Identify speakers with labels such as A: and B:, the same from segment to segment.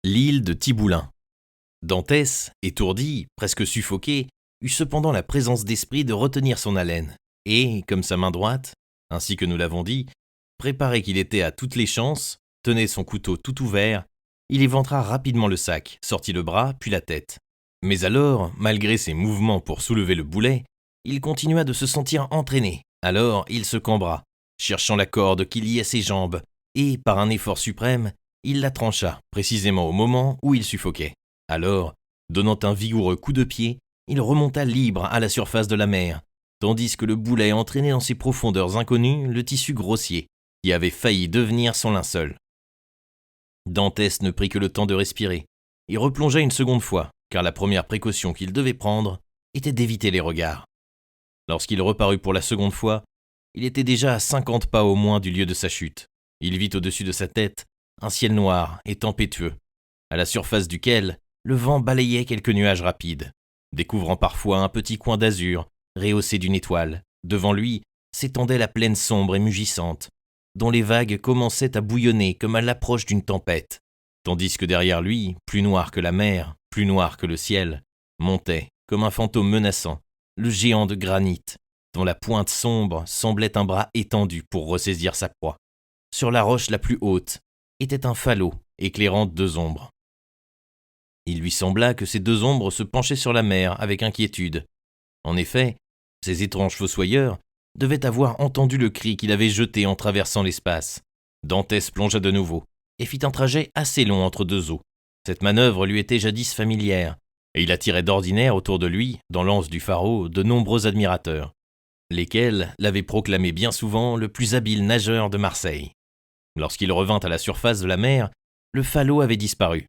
A: L'île de Tiboulin. Dantès, étourdi, presque suffoqué, eut cependant la présence d'esprit de retenir son haleine, et, comme sa main droite, ainsi que nous l'avons dit, préparé qu'il était à toutes les chances, tenait son couteau tout ouvert, il éventra rapidement le sac, sortit le bras, puis la tête. Mais alors, malgré ses mouvements pour soulever le boulet, il continua de se sentir entraîné. Alors, il se cambra, cherchant la corde qui liait ses jambes, et, par un effort suprême, il la trancha, précisément au moment où il suffoquait. Alors, donnant un vigoureux coup de pied, il remonta libre à la surface de la mer, tandis que le boulet entraînait dans ses profondeurs inconnues le tissu grossier, qui avait failli devenir son linceul. Dantès ne prit que le temps de respirer, et replongea une seconde fois, car la première précaution qu'il devait prendre était d'éviter les regards. Lorsqu'il reparut pour la seconde fois, il était déjà à 50 pas au moins du lieu de sa chute. Il vit au-dessus de sa tête un ciel noir et tempétueux, à la surface duquel le vent balayait quelques nuages rapides, découvrant parfois un petit coin d'azur rehaussé d'une étoile. Devant lui s'étendait la plaine sombre et mugissante, dont les vagues commençaient à bouillonner comme à l'approche d'une tempête, tandis que derrière lui, plus noir que la mer, plus noir que le ciel, montait, comme un fantôme menaçant, le géant de granit, dont la pointe sombre semblait un bras étendu pour ressaisir sa proie. Sur la roche la plus haute était un falot éclairant deux ombres. Il lui sembla que ces deux ombres se penchaient sur la mer avec inquiétude. En effet, ces étranges fossoyeurs devaient avoir entendu le cri qu'il avait jeté en traversant l'espace. Dantès plongea de nouveau et fit un trajet assez long entre deux eaux. Cette manœuvre lui était jadis familière, et il attirait d'ordinaire autour de lui, dans l'anse du pharaon, de nombreux admirateurs, lesquels l'avaient proclamé bien souvent le plus habile nageur de Marseille. Lorsqu'il revint à la surface de la mer, le falot avait disparu.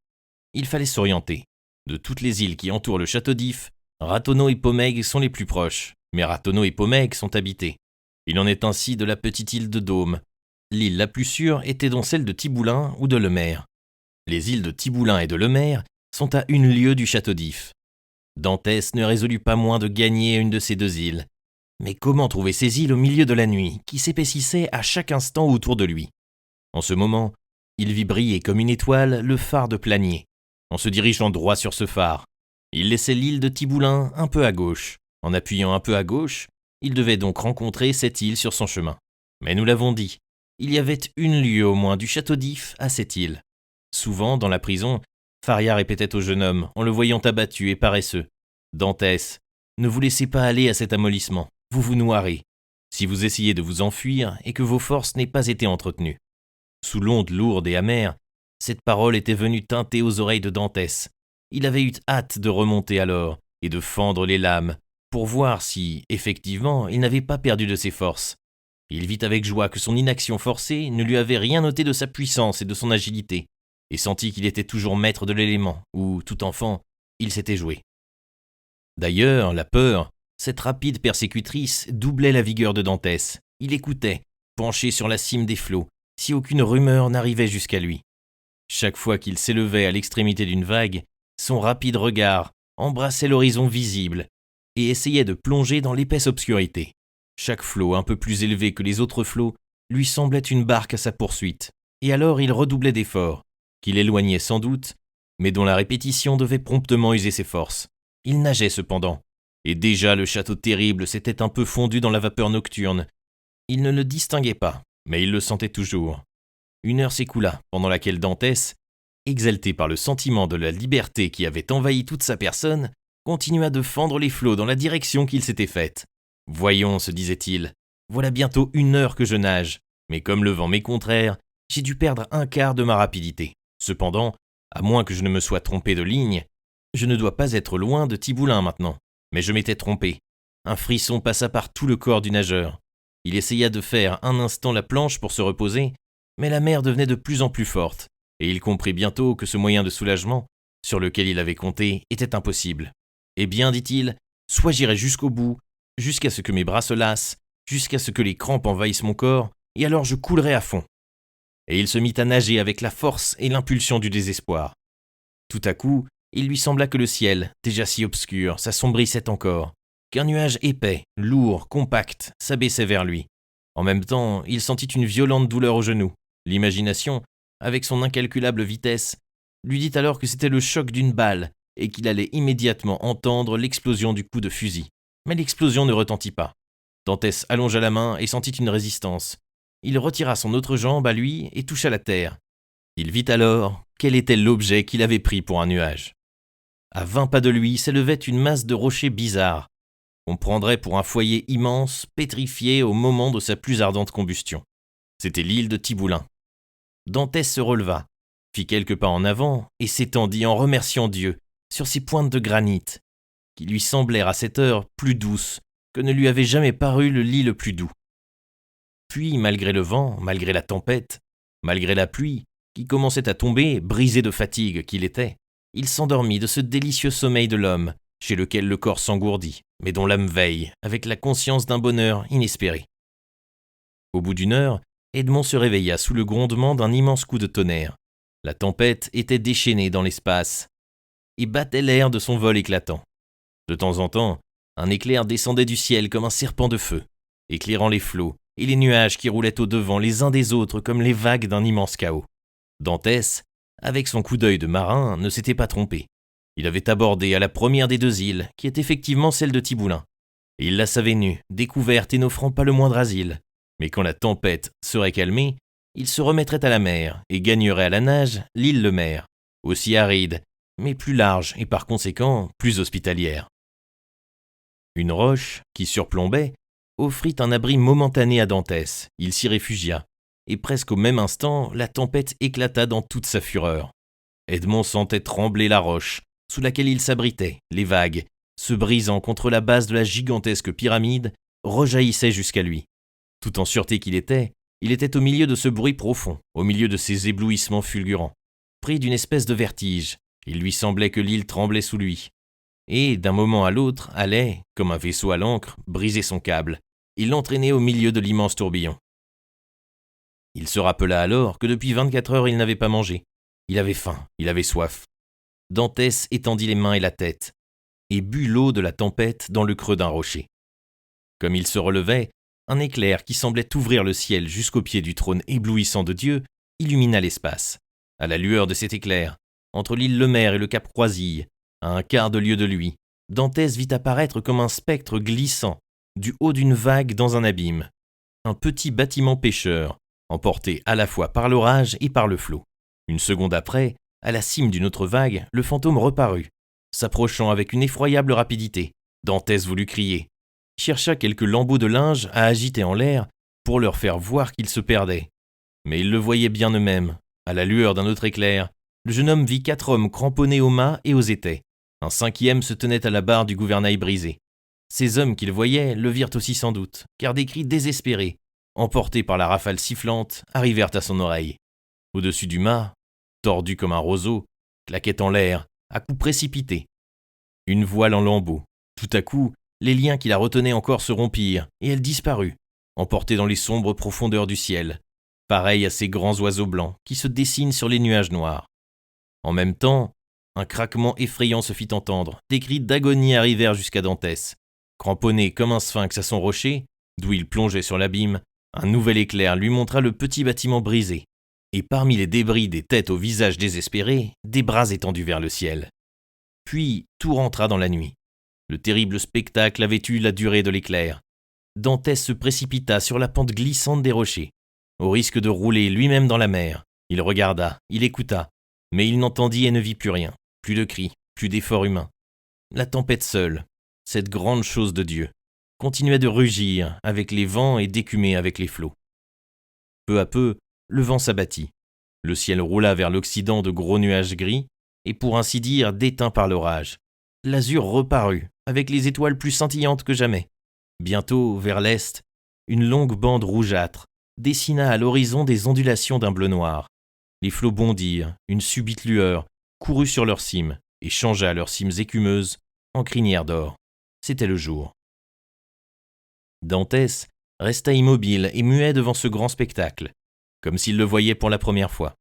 A: Il fallait s'orienter. De toutes les îles qui entourent le château d'If, Ratonneau et Pomègue sont les plus proches, mais Ratonneau et Pomègue sont habités. Il en est ainsi de la petite île de Dôme. L'île la plus sûre était donc celle de Tiboulin ou de Lemaire. Les îles de Tiboulin et de Lemaire sont à 1 lieue du château d'If. Dantès ne résolut pas moins de gagner une de ces deux îles. Mais comment trouver ces îles au milieu de la nuit, qui s'épaississait à chaque instant autour de lui? En ce moment, il vit briller comme une étoile le phare de Planier. En se dirigeant droit sur ce phare, il laissait l'île de Tiboulin un peu à gauche. En appuyant un peu à gauche, il devait donc rencontrer cette île sur son chemin. Mais nous l'avons dit, il y avait 1 lieue au moins du château d'If à cette île. Souvent, dans la prison, Faria répétait au jeune homme, en le voyant abattu et paresseux: « Dantès, ne vous laissez pas aller à cet amollissement, vous vous noierez, si vous essayez de vous enfuir et que vos forces n'aient pas été entretenues. » Sous l'onde lourde et amère, cette parole était venue teinter aux oreilles de Dantès. Il avait eu hâte de remonter alors et de fendre les lames pour voir si, effectivement, il n'avait pas perdu de ses forces. Il vit avec joie que son inaction forcée ne lui avait rien ôté de sa puissance et de son agilité, et sentit qu'il était toujours maître de l'élément où, tout enfant, il s'était joué. D'ailleurs, la peur, cette rapide persécutrice, doublait la vigueur de Dantès. Il écoutait, penché sur la cime des flots, si aucune rumeur n'arrivait jusqu'à lui. Chaque fois qu'il s'élevait à l'extrémité d'une vague, son rapide regard embrassait l'horizon visible et essayait de plonger dans l'épaisse obscurité. Chaque flot un peu plus élevé que les autres flots lui semblait une barque à sa poursuite, et alors il redoublait d'efforts, qu'il éloignait sans doute, mais dont la répétition devait promptement user ses forces. Il nageait cependant, et déjà le château terrible s'était un peu fondu dans la vapeur nocturne. Il ne le distinguait pas, mais il le sentait toujours. 1 heure s'écoula, pendant laquelle Dantès, exalté par le sentiment de la liberté qui avait envahi toute sa personne, continua de fendre les flots dans la direction qu'il s'était faite. « Voyons, se disait-il, voilà bientôt 1 heure que je nage, mais comme le vent m'est contraire, j'ai dû perdre 1/4 de ma rapidité. Cependant, à moins que je ne me sois trompé de ligne, je ne dois pas être loin de Tiboulin maintenant. » Mais je m'étais trompé. Un frisson passa par tout le corps du nageur. Il essaya de faire un instant la planche pour se reposer, mais la mer devenait de plus en plus forte, et il comprit bientôt que ce moyen de soulagement, sur lequel il avait compté, était impossible. « Eh bien, dit-il, soit j'irai jusqu'au bout, jusqu'à ce que mes bras se lassent, jusqu'à ce que les crampes envahissent mon corps, et alors je coulerai à fond. » Et il se mit à nager avec la force et l'impulsion du désespoir. Tout à coup, il lui sembla que le ciel, déjà si obscur, s'assombrissait encore, qu'un nuage épais, lourd, compact, s'abaissait vers lui. En même temps, il sentit une violente douleur au genou. L'imagination, avec son incalculable vitesse, lui dit alors que c'était le choc d'une balle et qu'il allait immédiatement entendre l'explosion du coup de fusil. Mais l'explosion ne retentit pas. Dantès allongea la main et sentit une résistance. Il retira son autre jambe à lui et toucha la terre. Il vit alors quel était l'objet qu'il avait pris pour un nuage. À 20 pas de lui s'élevait une masse de rochers bizarres. On prendrait pour un foyer immense, pétrifié au moment de sa plus ardente combustion. C'était l'île de Tiboulin. Dantès se releva, fit quelques pas en avant et s'étendit en remerciant Dieu sur ces pointes de granit, qui lui semblèrent à cette heure plus douces que ne lui avait jamais paru le lit le plus doux. Puis, malgré le vent, malgré la tempête, malgré la pluie, qui commençait à tomber, brisé de fatigue qu'il était, il s'endormit de ce délicieux sommeil de l'homme, chez lequel le corps s'engourdit, mais dont l'âme veille, avec la conscience d'un bonheur inespéré. Au bout d'une heure, Edmond se réveilla sous le grondement d'un immense coup de tonnerre. La tempête était déchaînée dans l'espace et battait l'air de son vol éclatant. De temps en temps, un éclair descendait du ciel comme un serpent de feu, éclairant les flots et les nuages qui roulaient au-devant les uns des autres comme les vagues d'un immense chaos. Dantès, avec son coup d'œil de marin, ne s'était pas trompé. Il avait abordé à la première des deux îles, qui est effectivement celle de Tiboulin. Et il la savait nue, découverte et n'offrant pas le moindre asile. Mais quand la tempête serait calmée, il se remettrait à la mer et gagnerait à la nage l'île Lemaire, aussi aride, mais plus large et par conséquent plus hospitalière. Une roche, qui surplombait, offrit un abri momentané à Dantès. Il s'y réfugia, et presque au même instant, la tempête éclata dans toute sa fureur. Edmond sentait trembler la roche, sous laquelle il s'abritait, les vagues, se brisant contre la base de la gigantesque pyramide, rejaillissaient jusqu'à lui. Tout en sûreté qu'il était au milieu de ce bruit profond, au milieu de ces éblouissements fulgurants. Pris d'une espèce de vertige, il lui semblait que l'île tremblait sous lui. Et, d'un moment à l'autre, allait, comme un vaisseau à l'ancre, briser son câble. Il l'entraînait au milieu de l'immense tourbillon. Il se rappela alors que depuis 24 heures il n'avait pas mangé. Il avait faim, il avait soif. Dantès étendit les mains et la tête, et but l'eau de la tempête dans le creux d'un rocher. Comme il se relevait, un éclair qui semblait ouvrir le ciel jusqu'au pied du trône éblouissant de Dieu illumina l'espace. À la lueur de cet éclair, entre l'île Lemaire et le cap Croisille, à un quart de lieue de lui, Dantès vit apparaître comme un spectre glissant du haut d'une vague dans un abîme, un petit bâtiment pêcheur, emporté à la fois par l'orage et par le flot. Une seconde après, à la cime d'une autre vague, le fantôme reparut, s'approchant avec une effroyable rapidité. Dantès voulut crier, chercha quelques lambeaux de linge à agiter en l'air pour leur faire voir qu'ils se perdaient. Mais ils le voyaient bien eux-mêmes. À la lueur d'un autre éclair, le jeune homme vit 4 hommes cramponnés aux mâts et aux étais. Un 5e se tenait à la barre du gouvernail brisé. Ces hommes qu'il voyait le virent aussi sans doute, car des cris désespérés, emportés par la rafale sifflante, arrivèrent à son oreille. Au-dessus du mât, tordu comme un roseau, claquait en l'air, à coups précipités. Une voile en lambeaux. Tout à coup, les liens qui la retenaient encore se rompirent, et elle disparut, emportée dans les sombres profondeurs du ciel, pareille à ces grands oiseaux blancs qui se dessinent sur les nuages noirs. En même temps, un craquement effrayant se fit entendre, des cris d'agonie arrivèrent jusqu'à Dantès. Cramponné comme un sphinx à son rocher, d'où il plongeait sur l'abîme, un nouvel éclair lui montra le petit bâtiment brisé, et parmi les débris des têtes aux visages désespérés, des bras étendus vers le ciel. Puis tout rentra dans la nuit. Le terrible spectacle avait eu la durée de l'éclair. Dantès se précipita sur la pente glissante des rochers, au risque de rouler lui-même dans la mer. Il regarda, il écouta, mais il n'entendit et ne vit plus rien, plus de cris, plus d'efforts humains. La tempête seule, cette grande chose de Dieu, continuait de rugir avec les vents et d'écumer avec les flots. Peu à peu, le vent s'abattit. Le ciel roula vers l'occident de gros nuages gris, et pour ainsi dire déteints par l'orage. L'azur reparut, avec les étoiles plus scintillantes que jamais. Bientôt, vers l'est, une longue bande rougeâtre dessina à l'horizon des ondulations d'un bleu noir. Les flots bondirent, une subite lueur courut sur leurs cimes et changea leurs cimes écumeuses en crinières d'or. C'était le jour. Dantès resta immobile et muet devant ce grand spectacle, comme s'il le voyait pour la première fois.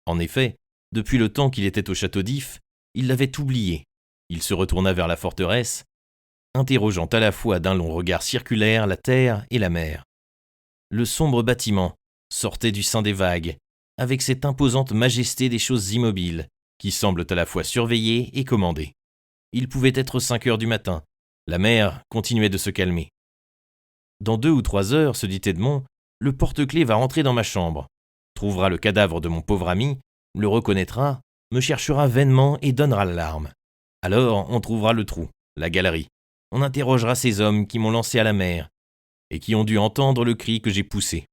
A: En effet, depuis le temps qu'il était au château d'If, il l'avait oublié. Il se retourna vers la forteresse, interrogeant à la fois d'un long regard circulaire la terre et la mer. Le sombre bâtiment sortait du sein des vagues, avec cette imposante majesté des choses immobiles, qui semblent à la fois surveiller et commander. Il pouvait être 5 heures du matin. La mer continuait de se calmer. Dans 2 ou 3 heures, se dit Edmond, le porte-clés va rentrer dans ma chambre, trouvera le cadavre de mon pauvre ami, le reconnaîtra, me cherchera vainement et donnera l'alarme. Alors on trouvera le trou, la galerie. On interrogera ces hommes qui m'ont lancé à la mer et qui ont dû entendre le cri que j'ai poussé.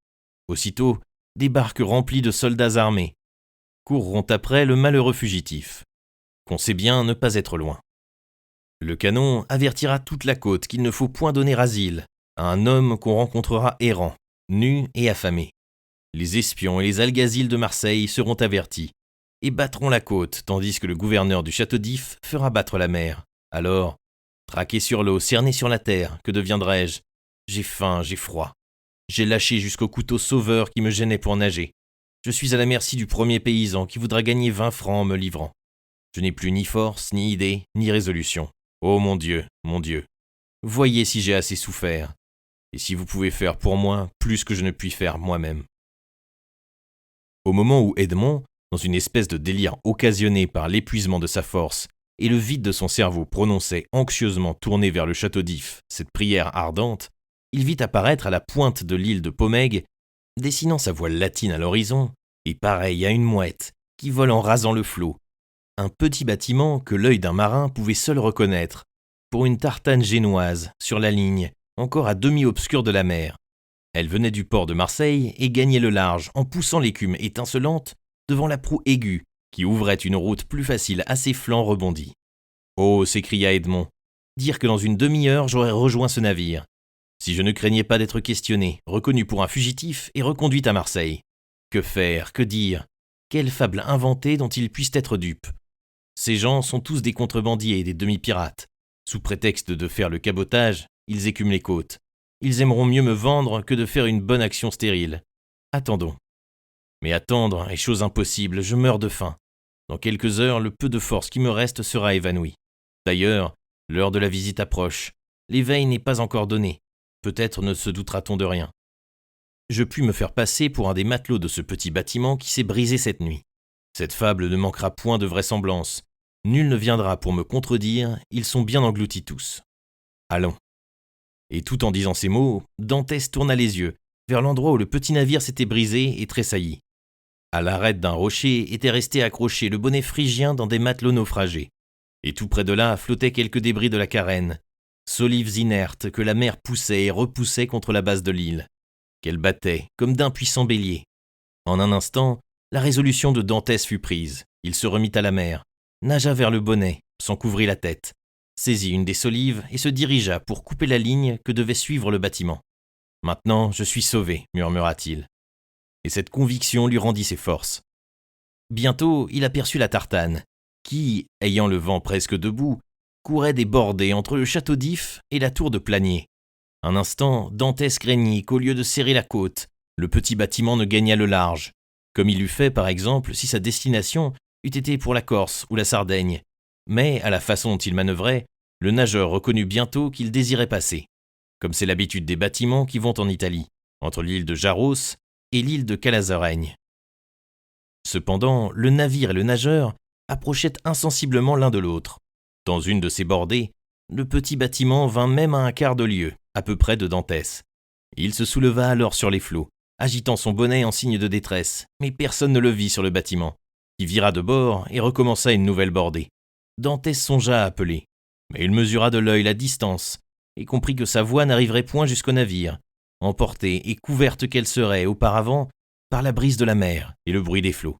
A: Aussitôt, des barques remplies de soldats armés courront après le malheureux fugitif, qu'on sait bien ne pas être loin. Le canon avertira toute la côte qu'il ne faut point donner asile à un homme qu'on rencontrera errant, nu et affamé. Les espions et les alguazils de Marseille seront avertis et battront la côte, tandis que le gouverneur du château d'If fera battre la mer. Alors, traqué sur l'eau, cerné sur la terre, que deviendrai-je ? J'ai faim, j'ai froid. J'ai lâché jusqu'au couteau sauveur qui me gênait pour nager. Je suis à la merci du premier paysan qui voudra gagner 20 francs en me livrant. Je n'ai plus ni force, ni idée, ni résolution. Oh mon Dieu, voyez si j'ai assez souffert, et si vous pouvez faire pour moi plus que je ne puis faire moi-même. Au moment où Edmond, dans une espèce de délire occasionné par l'épuisement de sa force et le vide de son cerveau, prononçait anxieusement tourné vers le château d'If cette prière ardente, il vit apparaître à la pointe de l'île de Pomègue, dessinant sa voile latine à l'horizon, et pareil à une mouette qui vole en rasant le flot, un petit bâtiment que l'œil d'un marin pouvait seul reconnaître, pour une tartane génoise sur la ligne, encore à demi obscure de la mer. Elle venait du port de Marseille et gagnait le large en poussant l'écume étincelante devant la proue aiguë qui ouvrait une route plus facile à ses flancs rebondis. « Oh !» s'écria Edmond, « dire que dans une demi-heure j'aurais rejoint ce navire, si je ne craignais pas d'être questionné, reconnu pour un fugitif et reconduit à Marseille. Que faire, que dire ? Quelle fable inventer dont ils puissent être dupes ? Ces gens sont tous des contrebandiers et des demi-pirates. Sous prétexte de faire le cabotage, ils écument les côtes. Ils aimeront mieux me vendre que de faire une bonne action stérile. Attendons. Mais attendre est chose impossible, je meurs de faim. Dans quelques heures, le peu de force qui me reste sera évanoui. D'ailleurs, l'heure de la visite approche. L'éveil n'est pas encore donné. Peut-être ne se doutera-t-on de rien. Je puis me faire passer pour un des matelots de ce petit bâtiment qui s'est brisé cette nuit. Cette fable ne manquera point de vraisemblance. Nul ne viendra pour me contredire, ils sont bien engloutis tous. Allons. Et tout en disant ces mots, Dantès tourna les yeux vers l'endroit où le petit navire s'était brisé et tressailli. À l'arête d'un rocher était resté accroché le bonnet phrygien dans des matelots naufragés. Et tout près de là flottaient quelques débris de la carène, solives inertes que la mer poussait et repoussait contre la base de l'île, qu'elle battait comme d'un puissant bélier. En un instant, la résolution de Dantès fut prise. Il se remit à la mer, nagea vers le bonnet, s'en couvrit la tête, saisit une des solives et se dirigea pour couper la ligne que devait suivre le bâtiment. « Maintenant, je suis sauvé », murmura-t-il. Et cette conviction lui rendit ses forces. Bientôt, il aperçut la tartane, qui, ayant le vent presque debout, courait des bordées entre le château d'If et la tour de Planier. Un instant, Dantès craignit qu'au lieu de serrer la côte, le petit bâtiment ne gagnât le large, comme il l'eût fait par exemple si sa destination eût été pour la Corse ou la Sardaigne. Mais, à la façon dont il manœuvrait, le nageur reconnut bientôt qu'il désirait passer, comme c'est l'habitude des bâtiments qui vont en Italie, entre l'île de Jaros et l'île de Calazaraigne. Cependant, le navire et le nageur approchaient insensiblement l'un de l'autre. Dans une de ces bordées, le petit bâtiment vint même à un quart de lieue, à peu près de Dantès. Il se souleva alors sur les flots, agitant son bonnet en signe de détresse, mais personne ne le vit sur le bâtiment, qui vira de bord et recommença une nouvelle bordée. Dantès songea à appeler, mais il mesura de l'œil la distance et comprit que sa voix n'arriverait point jusqu'au navire, emportée et couverte qu'elle serait auparavant par la brise de la mer et le bruit des flots.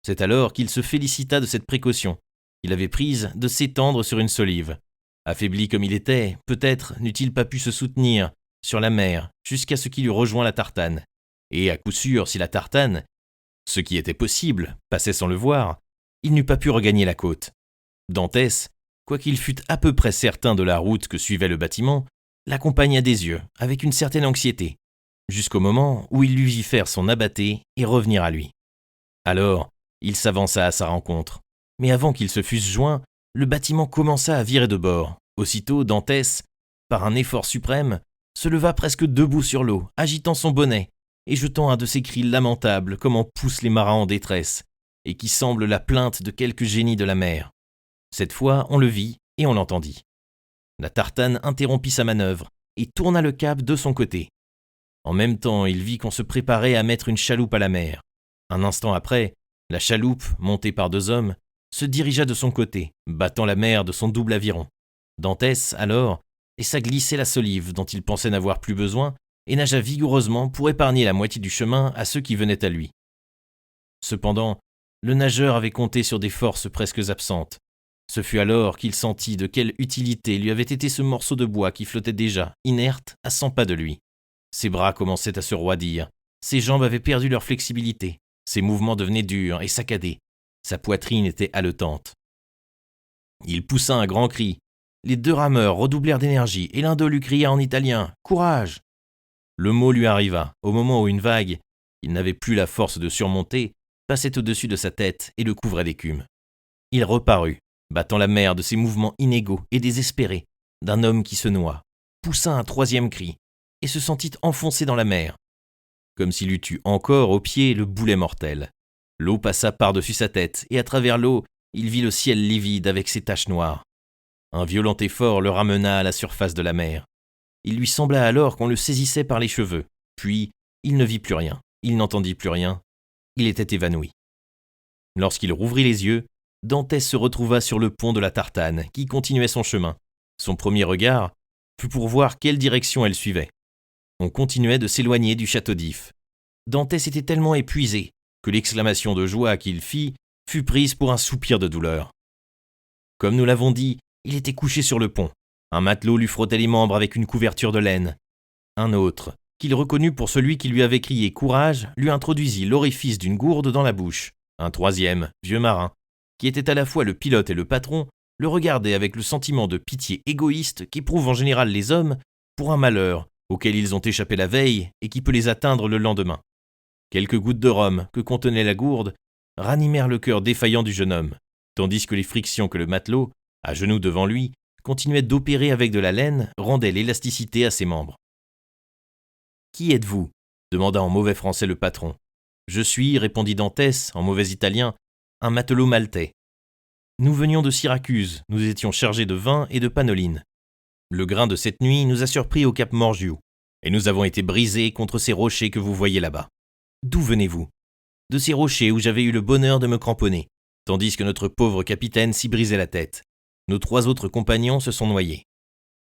A: C'est alors qu'il se félicita de cette précaution qu'il avait prise de s'étendre sur une solive. Affaibli comme il était, peut-être n'eût-il pas pu se soutenir sur la mer jusqu'à ce qu'il eût rejoint la tartane. Et à coup sûr, si la tartane, ce qui était possible, passait sans le voir, il n'eût pas pu regagner la côte. Dantès, quoiqu'il fût à peu près certain de la route que suivait le bâtiment, l'accompagna des yeux avec une certaine anxiété, jusqu'au moment où il lui vit faire son abatté et revenir à lui. Alors, il s'avança à sa rencontre, mais avant qu'ils se fussent joints, le bâtiment commença à virer de bord. Aussitôt, Dantès, par un effort suprême, se leva presque debout sur l'eau, agitant son bonnet et jetant un de ces cris lamentables comme en poussent les marins en détresse, et qui semble la plainte de quelque génie de la mer. Cette fois, on le vit et on l'entendit. La tartane interrompit sa manœuvre et tourna le cap de son côté. En même temps, il vit qu'on se préparait à mettre une chaloupe à la mer. Un instant après, la chaloupe, montée par 2 hommes, se dirigea de son côté, battant la mer de son double aviron. Dantès, alors, laissa glisser la solive dont il pensait n'avoir plus besoin et nagea vigoureusement pour épargner la moitié du chemin à ceux qui venaient à lui. Cependant, le nageur avait compté sur des forces presque absentes. Ce fut alors qu'il sentit de quelle utilité lui avait été ce morceau de bois qui flottait déjà, inerte, à 100 pas de lui. Ses bras commençaient à se roidir, ses jambes avaient perdu leur flexibilité, ses mouvements devenaient durs et saccadés, sa poitrine était haletante. Il poussa un grand cri. Les 2 rameurs redoublèrent d'énergie et l'un d'eux lui cria en italien « Courage !» Le mot lui arriva, au moment où une vague, qu'il n'avait plus la force de surmonter, passait au-dessus de sa tête et le couvrait d'écume. Il reparut, battant la mer de ses mouvements inégaux et désespérés, d'un homme qui se noie, poussa un 3e cri, et se sentit enfoncé dans la mer, comme s'il eût eu encore au pied le boulet mortel. L'eau passa par-dessus sa tête, et à travers l'eau, il vit le ciel livide avec ses taches noires. Un violent effort le ramena à la surface de la mer. Il lui sembla alors qu'on le saisissait par les cheveux, puis il ne vit plus rien, il n'entendit plus rien, il était évanoui. Lorsqu'il rouvrit les yeux, Dantès se retrouva sur le pont de la Tartane, qui continuait son chemin. Son premier regard fut pour voir quelle direction elle suivait. On continuait de s'éloigner du château d'If. Dantès était tellement épuisé que l'exclamation de joie qu'il fit fut prise pour un soupir de douleur. Comme nous l'avons dit, il était couché sur le pont. Un matelot lui frottait les membres avec une couverture de laine. Un autre, qu'il reconnut pour celui qui lui avait crié « Courage !», lui introduisit l'orifice d'une gourde dans la bouche. Un 3e, vieux marin, qui était à la fois le pilote et le patron, le regardait avec le sentiment de pitié égoïste qu'éprouvent en général les hommes pour un malheur auquel ils ont échappé la veille et qui peut les atteindre le lendemain. Quelques gouttes de rhum que contenait la gourde ranimèrent le cœur défaillant du jeune homme, tandis que les frictions que le matelot, à genoux devant lui, continuait d'opérer avec de la laine rendaient l'élasticité à ses membres. « Qui êtes-vous » demanda en mauvais français le patron. « Je suis, répondit Dantès, en mauvais italien, un matelot maltais. Nous venions de Syracuse, nous étions chargés de vin et de panoline. Le grain de cette nuit nous a surpris au cap Morgiou, et nous avons été brisés contre ces rochers que vous voyez là-bas. D'où venez-vous ? De ces rochers où j'avais eu le bonheur de me cramponner, tandis que notre pauvre capitaine s'y brisait la tête. Nos 3 autres compagnons se sont noyés.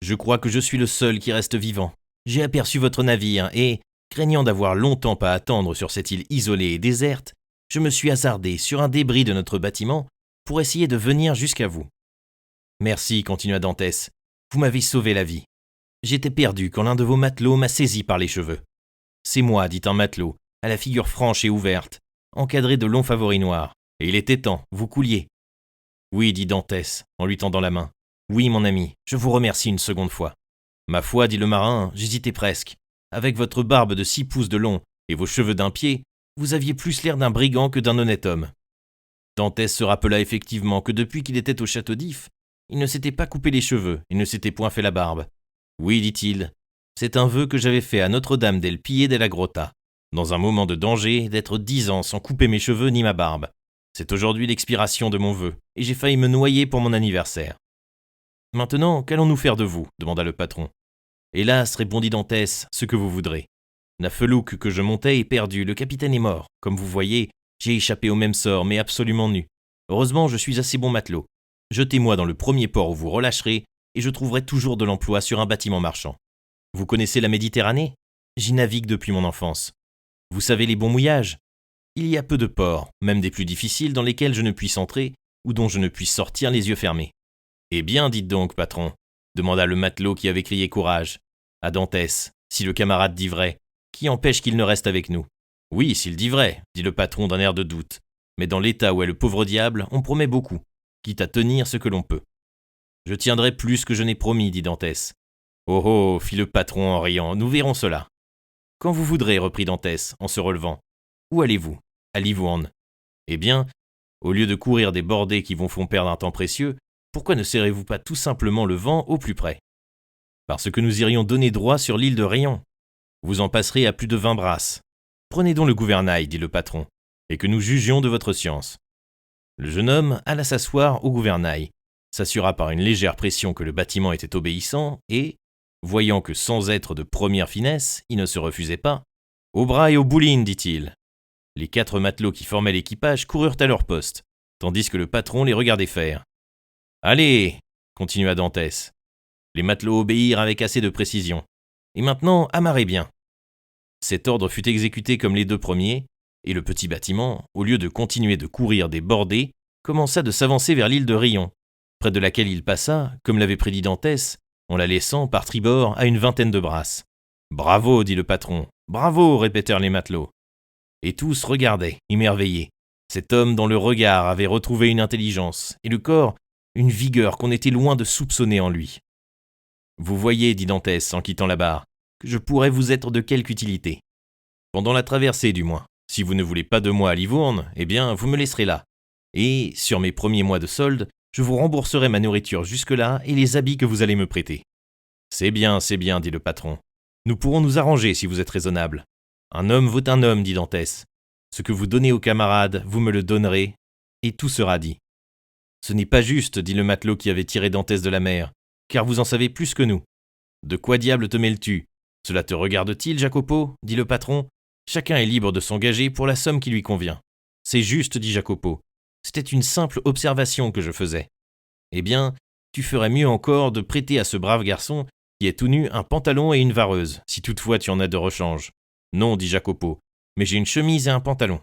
A: Je crois que je suis le seul qui reste vivant. J'ai aperçu votre navire et, craignant d'avoir longtemps à attendre sur cette île isolée et déserte, je me suis hasardé sur un débris de notre bâtiment pour essayer de venir jusqu'à vous. Merci, continua Dantès, vous m'avez sauvé la vie. J'étais perdu quand l'un de vos matelots m'a saisi par les cheveux. C'est moi, dit un matelot, à la figure franche et ouverte, encadré de longs favoris noirs, et il était temps, vous couliez. Oui, dit Dantès, en lui tendant la main. Oui, mon ami, je vous remercie une seconde fois. Ma foi, dit le marin, j'hésitais presque. Avec votre barbe de 6 pouces de long et vos cheveux d'un pied, vous aviez plus l'air d'un brigand que d'un honnête homme. Dantès se rappela effectivement que depuis qu'il était au château d'If, il ne s'était pas coupé les cheveux et ne s'était point fait la barbe. Oui, dit-il, c'est un vœu que j'avais fait à Notre-Dame del Pie della Grotta, dans un moment de danger, d'être 10 ans sans couper mes cheveux ni ma barbe. C'est aujourd'hui l'expiration de mon vœu, et j'ai failli me noyer pour mon anniversaire. Maintenant, qu'allons-nous faire de vous ? Demanda le patron. Hélas, répondit Dantès, ce que vous voudrez. La felouque que je montais est perdue, le capitaine est mort. Comme vous voyez, j'ai échappé au même sort, mais absolument nu. Heureusement, je suis assez bon matelot. Jetez-moi dans le premier port où vous relâcherez, et je trouverai toujours de l'emploi sur un bâtiment marchand. Vous connaissez la Méditerranée ? J'y navigue depuis mon enfance. Vous savez les bons mouillages ? Il y a peu de ports, même des plus difficiles, dans lesquels je ne puisse entrer, ou dont je ne puisse sortir les yeux fermés. Eh bien, dites donc, patron, demanda le matelot qui avait crié courage. À Dantès, si le camarade dit vrai, qui empêche qu'il ne reste avec nous ? Oui, s'il dit vrai, dit le patron d'un air de doute. Mais dans l'état où est le pauvre diable, on promet beaucoup, quitte à tenir ce que l'on peut. Je tiendrai plus que je n'ai promis, dit Dantès. Oh oh, fit le patron en riant, nous verrons cela. Quand vous voudrez, reprit Dantès, en se relevant. Où allez-vous ? À Livourne. Eh bien, au lieu de courir des bordées qui vous font perdre un temps précieux, pourquoi ne serrez-vous pas tout simplement le vent au plus près ? Parce que nous irions donner droit sur l'île de Rayon. Vous en passerez à plus de 20 brasses. Prenez donc le gouvernail, dit le patron, et que nous jugions de votre science. » Le jeune homme alla s'asseoir au gouvernail, s'assura par une légère pression que le bâtiment était obéissant et, voyant que sans être de première finesse, il ne se refusait pas, « Au bras et aux boulines, dit-il. » Les 4 matelots qui formaient l'équipage coururent à leur poste, tandis que le patron les regardait faire. « Allez !» continua Dantès. Les matelots obéirent avec assez de précision. « Et maintenant, amarrez bien. » Cet ordre fut exécuté comme les 2 premiers, et le petit bâtiment, au lieu de continuer de courir des bordées, commença de s'avancer vers l'île de Rion, près de laquelle il passa, comme l'avait prédit Dantès, en la laissant par tribord à une vingtaine de brasses. « Bravo !» dit le patron. « Bravo !» répétèrent les matelots. Et tous regardaient, émerveillés, cet homme dont le regard avait retrouvé une intelligence, et le corps, une vigueur qu'on était loin de soupçonner en lui. « Vous voyez, dit Dantès en quittant la barre, que je pourrais vous être de quelque utilité. Pendant la traversée du moins. Si vous ne voulez pas de moi à Livourne, eh bien, vous me laisserez là. Et, sur mes premiers mois de solde, je vous rembourserai ma nourriture jusque-là et les habits que vous allez me prêter. »« C'est bien, dit le patron. Nous pourrons nous arranger si vous êtes raisonnable. Un homme vaut un homme, dit Dantès. Ce que vous donnez aux camarades, vous me le donnerez, et tout sera dit. »« Ce n'est pas juste, dit le matelot qui avait tiré Dantès de la mer, car vous en savez plus que nous. De quoi diable te mêles-tu ? Cela te regarde-t-il, Jacopo ? Dit le patron. Chacun est libre de s'engager pour la somme qui lui convient. C'est juste, dit Jacopo. C'était une simple observation que je faisais. Eh bien, tu ferais mieux encore de prêter à ce brave garçon qui est tout nu un pantalon et une vareuse, si toutefois tu en as de rechange. Non, dit Jacopo, mais j'ai une chemise et un pantalon.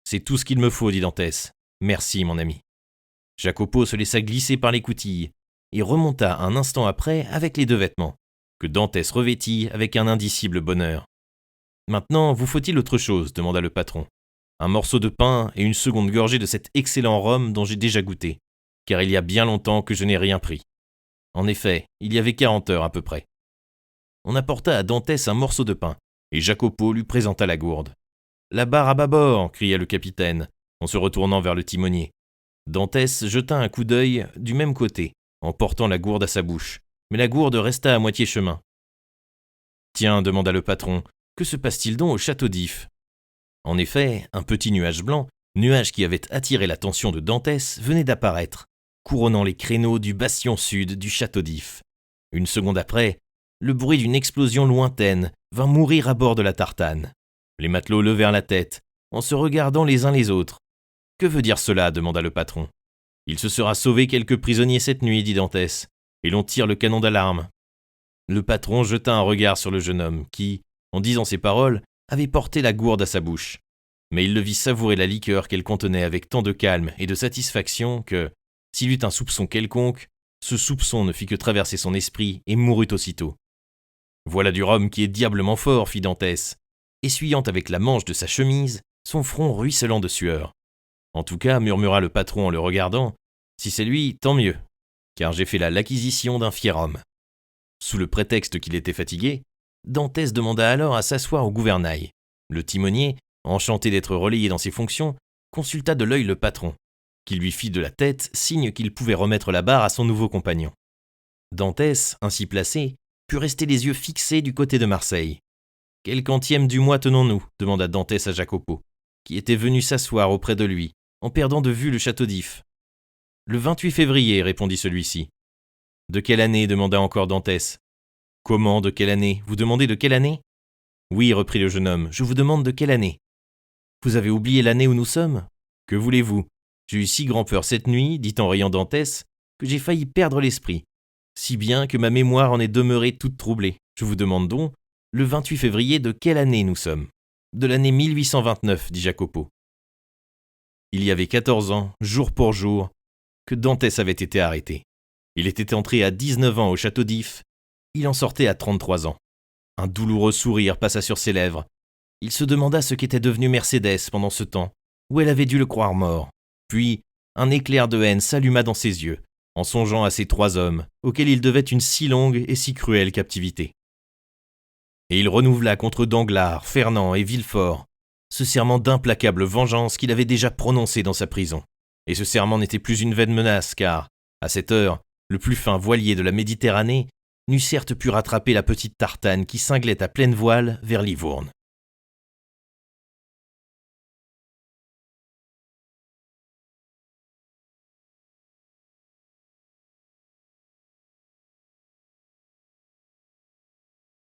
A: C'est tout ce qu'il me faut, dit Dantès. Merci, mon ami. Jacopo se laissa glisser par l'écoutille et remonta un instant après avec les 2 vêtements, que Dantès revêtit avec un indicible bonheur. Maintenant, vous faut-il autre chose ? Demanda le patron. Un morceau de pain et une seconde gorgée de cet excellent rhum dont j'ai déjà goûté, car il y a bien longtemps que je n'ai rien pris. En effet, il y avait 40 heures à peu près. On apporta à Dantès un morceau de pain, et Jacopo lui présenta la gourde. « La barre à bâbord !» cria le capitaine, en se retournant vers le timonier. Dantès jeta un coup d'œil du même côté, en portant la gourde à sa bouche, mais la gourde resta à moitié chemin. « Tiens, demanda le patron, que se passe-t-il donc au château d'If ?» En effet, un petit nuage blanc, nuage qui avait attiré l'attention de Dantès, venait d'apparaître, couronnant les créneaux du bastion sud du château d'If. Une seconde après, le bruit d'une explosion lointaine vint mourir à bord de la tartane. Les matelots levèrent la tête, en se regardant les uns les autres. « Que veut dire cela ?» demanda le patron. « Il se sera sauvé quelques prisonniers cette nuit, dit Dantès, et l'on tire le canon d'alarme. » Le patron jeta un regard sur le jeune homme qui, en disant ces paroles, avait porté la gourde à sa bouche. Mais il le vit savourer la liqueur qu'elle contenait avec tant de calme et de satisfaction que, s'il eut un soupçon quelconque, ce soupçon ne fit que traverser son esprit et mourut aussitôt. « Voilà du rhum qui est diablement fort, fit Dantès, essuyant avec la manche de sa chemise son front ruisselant de sueur. En tout cas, murmura le patron en le regardant, si c'est lui, tant mieux, car j'ai fait là l'acquisition d'un fier homme. Sous le prétexte qu'il était fatigué, Dantès demanda alors à s'asseoir au gouvernail. Le timonier, enchanté d'être relayé dans ses fonctions, consulta de l'œil le patron, qui lui fit de la tête signe qu'il pouvait remettre la barre à son nouveau compagnon. Dantès, ainsi placé, put rester les yeux fixés du côté de Marseille. « Quel quantième du mois tenons-nous » demanda Dantès à Jacopo, qui était venu s'asseoir auprès de lui, en perdant de vue le château d'If. « Le 28 février, répondit celui-ci. « De quelle année » demanda encore Dantès. « Comment, de quelle année ? Vous demandez de quelle année ?»« Oui, reprit le jeune homme, je vous demande de quelle année. »« Vous avez oublié l'année où nous sommes ? Que voulez-vous ? J'ai eu si grand peur cette nuit, dit en riant Dantès, que j'ai failli perdre l'esprit, si bien que ma mémoire en est demeurée toute troublée. Je vous demande donc, le 28 février, de quelle année nous sommes ? De l'année 1829, dit Jacopo. Il y avait 14 ans, jour pour jour, que Dantès avait été arrêté. Il était entré à 19 ans au château d'If, il en sortait à 33 ans. Un douloureux sourire passa sur ses lèvres. Il se demanda ce qu'était devenu Mercédès pendant ce temps, où elle avait dû le croire mort. Puis, un éclair de haine s'alluma dans ses yeux, en songeant à ces 3 hommes, auxquels il devait une si longue et si cruelle captivité. Et il renouvela contre Danglars, Fernand et Villefort ce serment d'implacable vengeance qu'il avait déjà prononcé dans sa prison. Et ce serment n'était plus une vaine menace, car, à cette heure, le plus fin voilier de la Méditerranée n'eût certes pu rattraper la petite tartane qui cinglait à pleine voile vers Livourne.